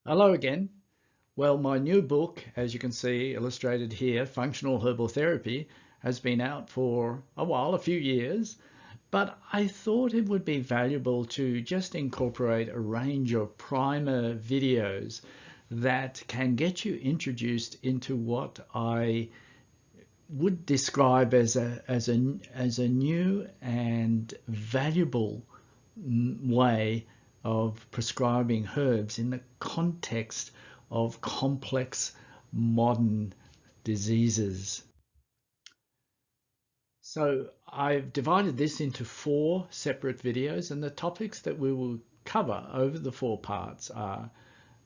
Hello again. Well, my new book, as you can see illustrated here, Functional Herbal Therapy, has been out for a while, a few years, but I thought it would be valuable to just incorporate a range of primer videos that can get you introduced into what I would describe as a new and valuable way of prescribing herbs in the context of complex modern diseases. So I've divided this into four separate videos, and the topics that we will cover over the four parts are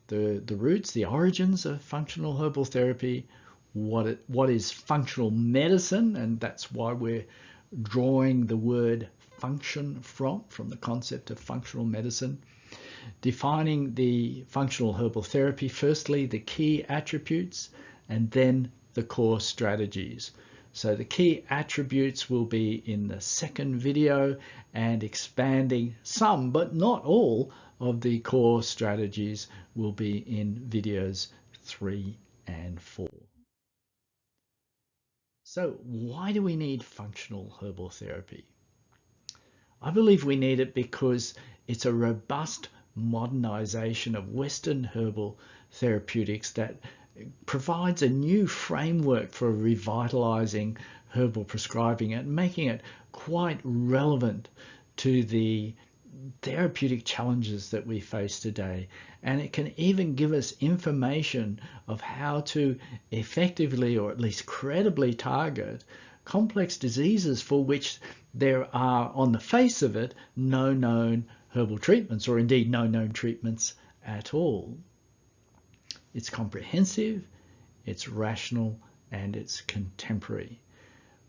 the roots, the origins of functional herbal therapy, what is functional medicine, and that's why we're drawing the word function from the concept of functional medicine. Defining the functional herbal therapy, firstly, the key attributes, and then the core strategies. So the key attributes will be in the second video, and expanding some, but not all, of the core strategies will be in videos 3 and 4. So why do we need functional herbal therapy? I believe we need it because it's a robust modernization of Western herbal therapeutics that provides a new framework for revitalizing herbal prescribing and making it quite relevant to the therapeutic challenges that we face today. And it can even give us information of how to effectively, or at least credibly, target complex diseases for which there are, on the face of it, no known herbal treatments, or indeed no known treatments at all. It's comprehensive, it's rational, and it's contemporary.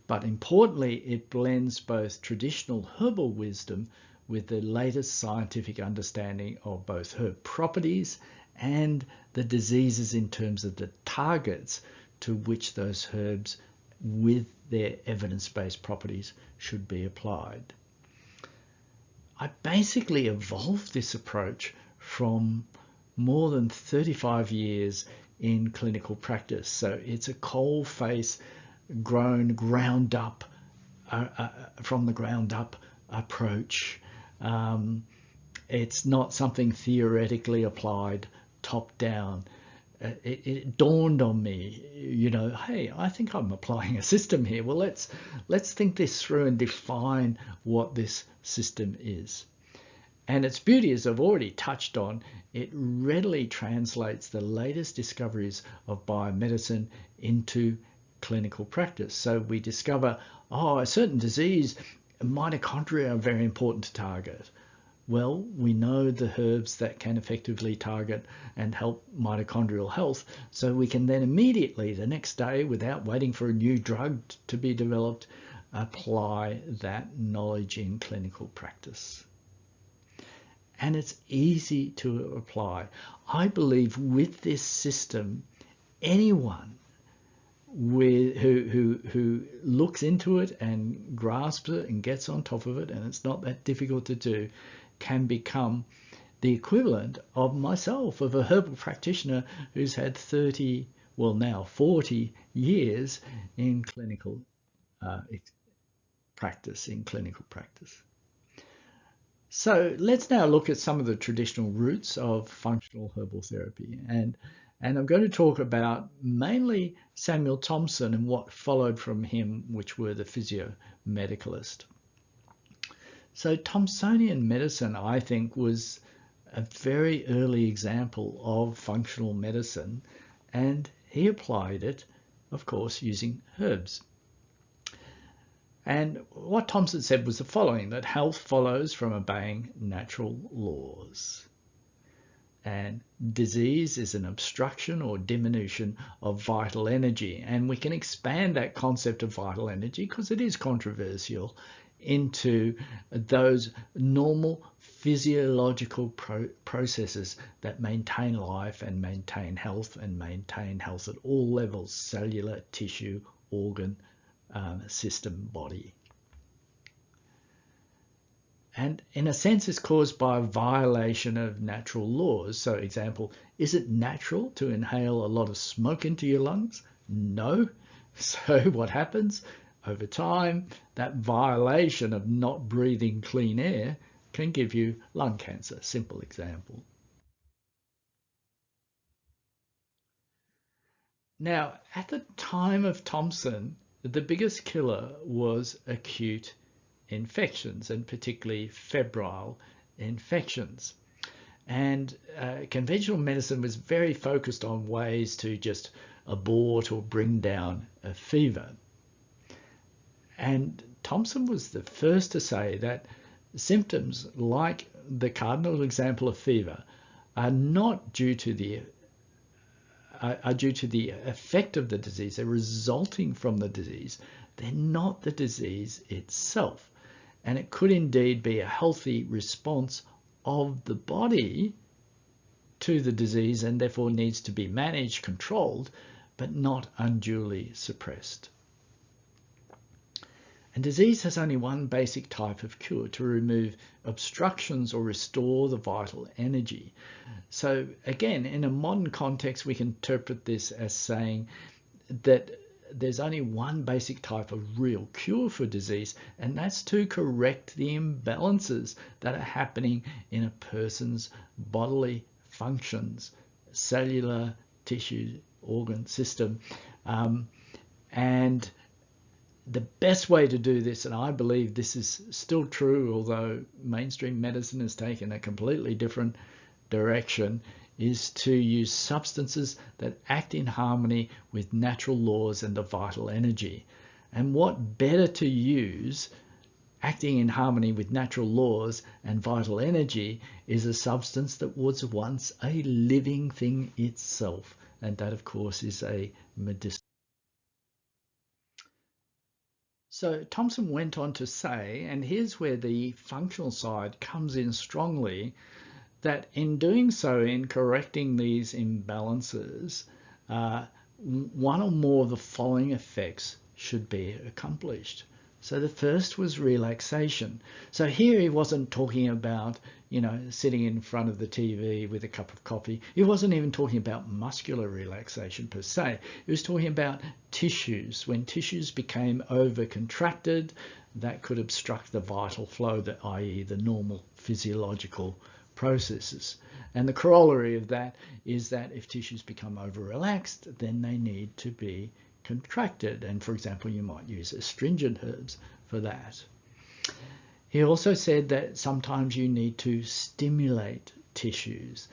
But importantly, it blends both traditional herbal wisdom with the latest scientific understanding of both herb properties and the diseases in terms of the targets to which those herbs with their evidence-based properties should be applied. I basically evolved this approach from more than 35 years in clinical practice. So it's a coal face grown ground up from the ground up approach. It's not something theoretically applied top down. It dawned on me, hey, I think I'm applying a system here. Well, let's think this through and define what this system is. And its beauty, as I've already touched on, it readily translates the latest discoveries of biomedicine into clinical practice. So we discover, a certain disease, mitochondria are very important to target. Well, we know the herbs that can effectively target and help mitochondrial health, so we can then immediately, the next day, without waiting for a new drug to be developed, apply that knowledge in clinical practice. And it's easy to apply. I believe with this system, anyone who looks into it and grasps it and gets on top of it, and it's not that difficult to do, can become the equivalent of myself, of a herbal practitioner who's had 30, well now 40 years in clinical practice, So let's now look at some of the traditional roots of functional herbal therapy. And I'm going to talk about mainly Samuel Thomson and what followed from him, which were the physio-medicalist. So Thomsonian medicine, I think, was a very early example of functional medicine, and he applied it, of course, using herbs. And what Thomson said was the following, that health follows from obeying natural laws. And disease is an obstruction or diminution of vital energy. And we can expand that concept of vital energy, because it is controversial, into those normal physiological processes that maintain life and maintain health at all levels: cellular, tissue, organ, system, body. And in a sense, it's caused by a violation of natural laws. So example, is it natural to inhale a lot of smoke into your lungs? No. So what happens? Over time, that violation of not breathing clean air can give you lung cancer. Simple example. Now, at the time of Thompson, the biggest killer was acute infections, and particularly febrile infections. And conventional medicine was very focused on ways to just abort or bring down a fever. And Thompson was the first to say that symptoms like the cardinal example of fever are not due to the effect of the disease. They're resulting from the disease. They're not the disease itself. And it could indeed be a healthy response of the body to the disease and therefore needs to be managed, controlled, but not unduly suppressed. And disease has only one basic type of cure: to remove obstructions or restore the vital energy. So again, in a modern context, we can interpret this as saying that there's only one basic type of real cure for disease, and that's to correct the imbalances that are happening in a person's bodily functions, cellular, tissue, organ system. And the best way to do this, and I believe this is still true, although mainstream medicine has taken a completely different direction, is to use substances that act in harmony with natural laws and the vital energy. And what better to use acting in harmony with natural laws and vital energy is a substance that was once a living thing itself. And that, of course, is a medicinal. So Thompson went on to say, and here's where the functional side comes in strongly, that in doing so, in correcting these imbalances, one or more of the following effects should be accomplished. So the first was relaxation. So here he wasn't talking about, sitting in front of the TV with a cup of coffee. He wasn't even talking about muscular relaxation per se. He was talking about tissues. When tissues became over-contracted, that could obstruct the vital flow, i.e. the normal physiological processes. And the corollary of that is that if tissues become over-relaxed, then they need to be contracted. And for example, you might use astringent herbs for that. He also said that sometimes you need to stimulate tissues.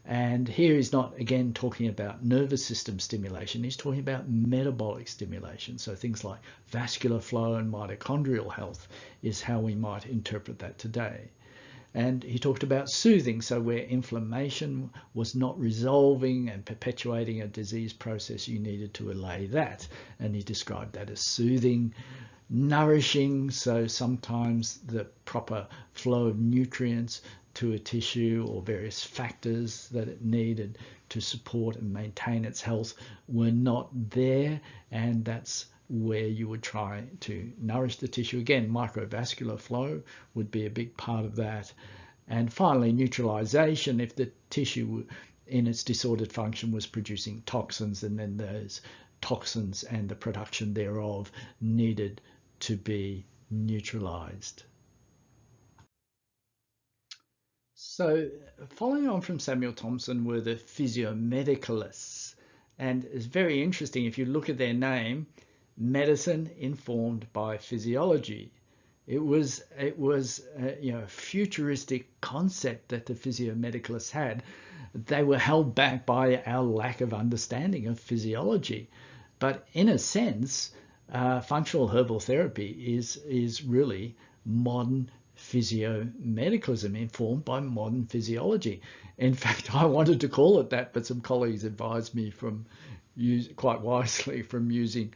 And here he's not, again, talking about nervous system stimulation. He's talking about metabolic stimulation. So things like vascular flow and mitochondrial health is how we might interpret that today. And he talked about soothing, so where inflammation was not resolving and perpetuating a disease process, you needed to allay that. And he described that as soothing. Nourishing, so sometimes the proper flow of nutrients to a tissue or various factors that it needed to support and maintain its health were not there, and that's where you would try to nourish the tissue. Again, microvascular flow would be a big part of that. And finally, neutralization, if the tissue in its disordered function was producing toxins, and then those toxins and the production thereof needed to be neutralized. So following on from Samuel Thompson were the physiomedicalists. And it's very interesting, if you look at their name, medicine informed by physiology. It was a futuristic concept that the physiomedicalists had. They were held back by our lack of understanding of physiology. But in a sense, functional herbal therapy is really modern physiomedicalism informed by modern physiology. In fact, I wanted to call it that, but some colleagues advised me quite wisely from using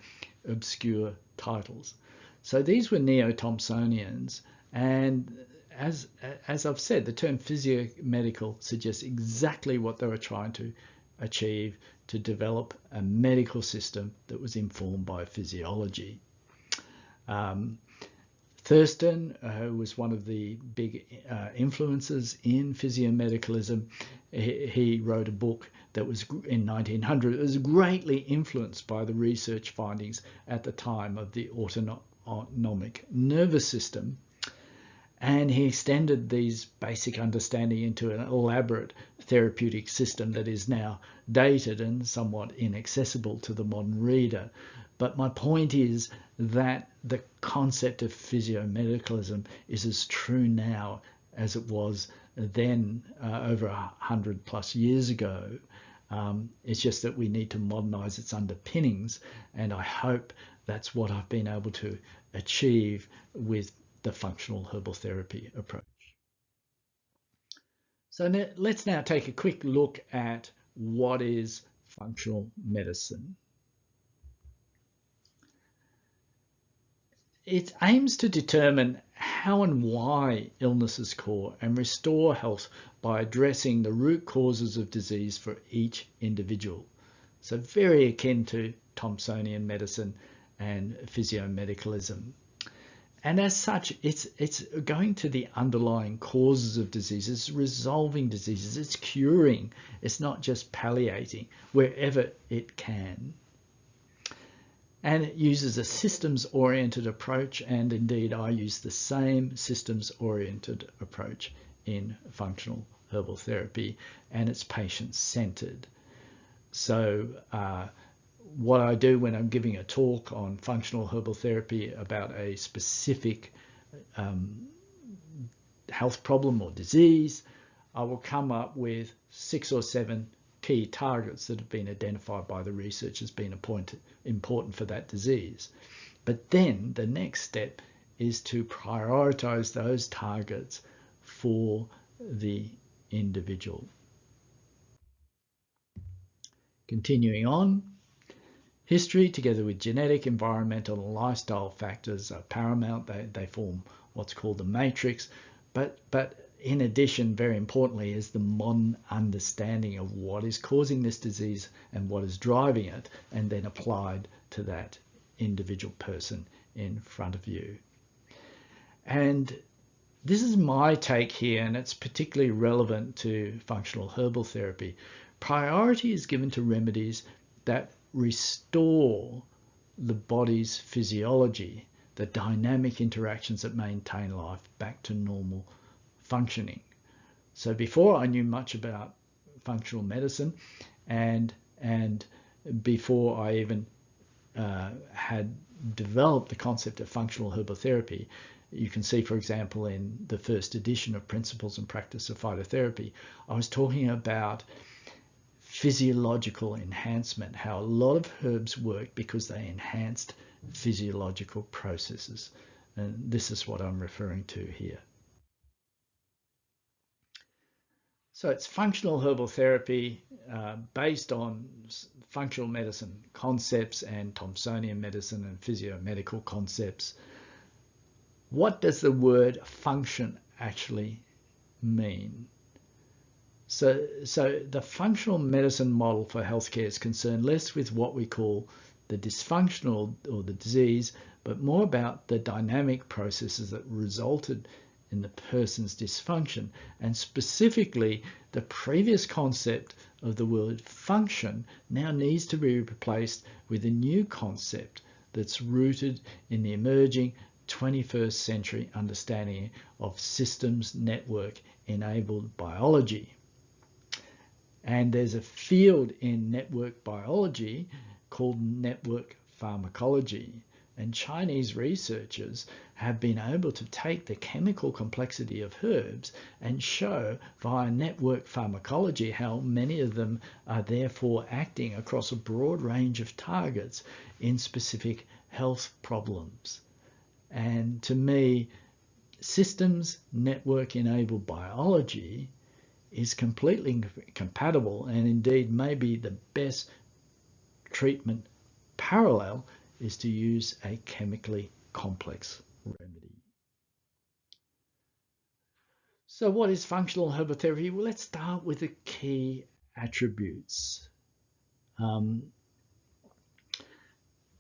obscure titles. So these were neo-Thompsonians, and as I've said, the term physiomedical suggests exactly what they were trying to achieve: to develop a medical system that was informed by physiology. Thurston, who was one of the big influences in physiomedicalism, he wrote a book that was in 1900. It was greatly influenced by the research findings at the time of the autonomic nervous system. And he extended these basic understanding into an elaborate therapeutic system that is now dated and somewhat inaccessible to the modern reader. But my point is that the concept of physiomedicalism is as true now as it was then, over 100+ years ago. It's just that we need to modernize its underpinnings, and I hope that's what I've been able to achieve with the functional herbal therapy approach. So let's now take a quick look at what is functional medicine. It aims to determine how and why illnesses occur and restore health by addressing the root causes of disease for each individual. So very akin to Thompsonian medicine and physiomedicalism. And as such, it's going to the underlying causes of disease. It's resolving diseases. It's curing. It's not just palliating wherever it can. And it uses a systems-oriented approach, and indeed I use the same systems-oriented approach in functional herbal therapy, and it's patient-centered. So what I do when I'm giving a talk on functional herbal therapy about a specific health problem or disease, I will come up with 6 or 7 key targets that have been identified by the research as being important for that disease. But then the next step is to prioritize those targets for the individual. Continuing on, history together with genetic, environmental and lifestyle factors are paramount. They form what's called the matrix, but in addition, very importantly, is the modern understanding of what is causing this disease and what is driving it, and then applied to that individual person in front of you. And this is my take here, and it's particularly relevant to functional herbal therapy. Priority is given to remedies that restore the body's physiology, the dynamic interactions that maintain life back to normal functioning. So before I knew much about functional medicine, and before I even had developed the concept of functional herbal therapy, you can see, for example, in the first edition of Principles and Practice of Phytotherapy, I was talking about physiological enhancement, how a lot of herbs work because they enhanced physiological processes. And this is what I'm referring to here. So it's functional herbal therapy based on functional medicine concepts and Thompsonian medicine and physiomedical concepts. What does the word function actually mean? So the functional medicine model for healthcare is concerned less with what we call the dysfunctional or the disease, but more about the dynamic processes that resulted in the person's dysfunction. And specifically, the previous concept of the word function now needs to be replaced with a new concept that's rooted in the emerging 21st century understanding of systems network enabled biology. And there's a field in network biology called network pharmacology. And Chinese researchers have been able to take the chemical complexity of herbs and show via network pharmacology how many of them are therefore acting across a broad range of targets in specific health problems. And to me, systems network enabled biology is completely compatible, and indeed maybe the best treatment parallel is to use a chemically complex remedy. So what is functional herbal therapy? Well, let's start with the key attributes.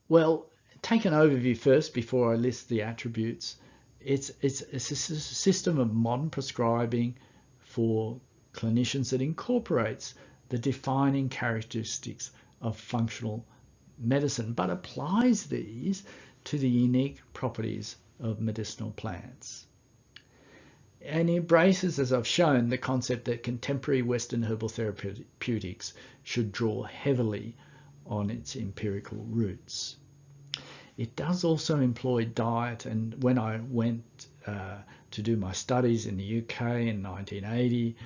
Well, take an overview first before I list the attributes. it's a system of modern prescribing for clinicians that incorporates the defining characteristics of functional medicine, but applies these to the unique properties of medicinal plants. And embraces, as I've shown, the concept that contemporary Western herbal therapeutics should draw heavily on its empirical roots. It does also employ diet, and when I went to do my studies in the UK in 1980,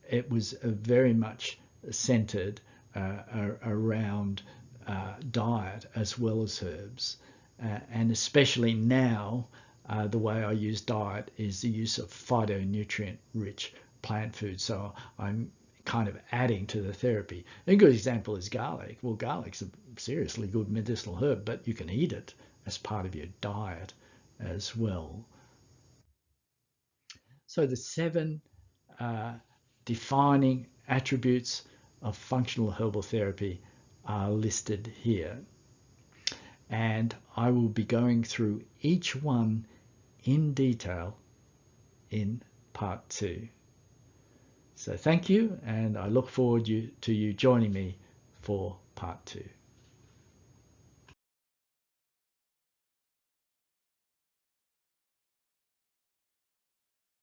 it was very much centered around diet as well as herbs. And especially now, the way I use diet is the use of phytonutrient-rich plant food. So I'm kind of adding to the therapy. A good example is garlic. Well, garlic's a seriously good medicinal herb, but you can eat it as part of your diet as well. So the 7 defining attributes of functional herbal therapy are listed here. And I will be going through each one in detail in part 2. So thank you, and I look forward to you joining me for part 2.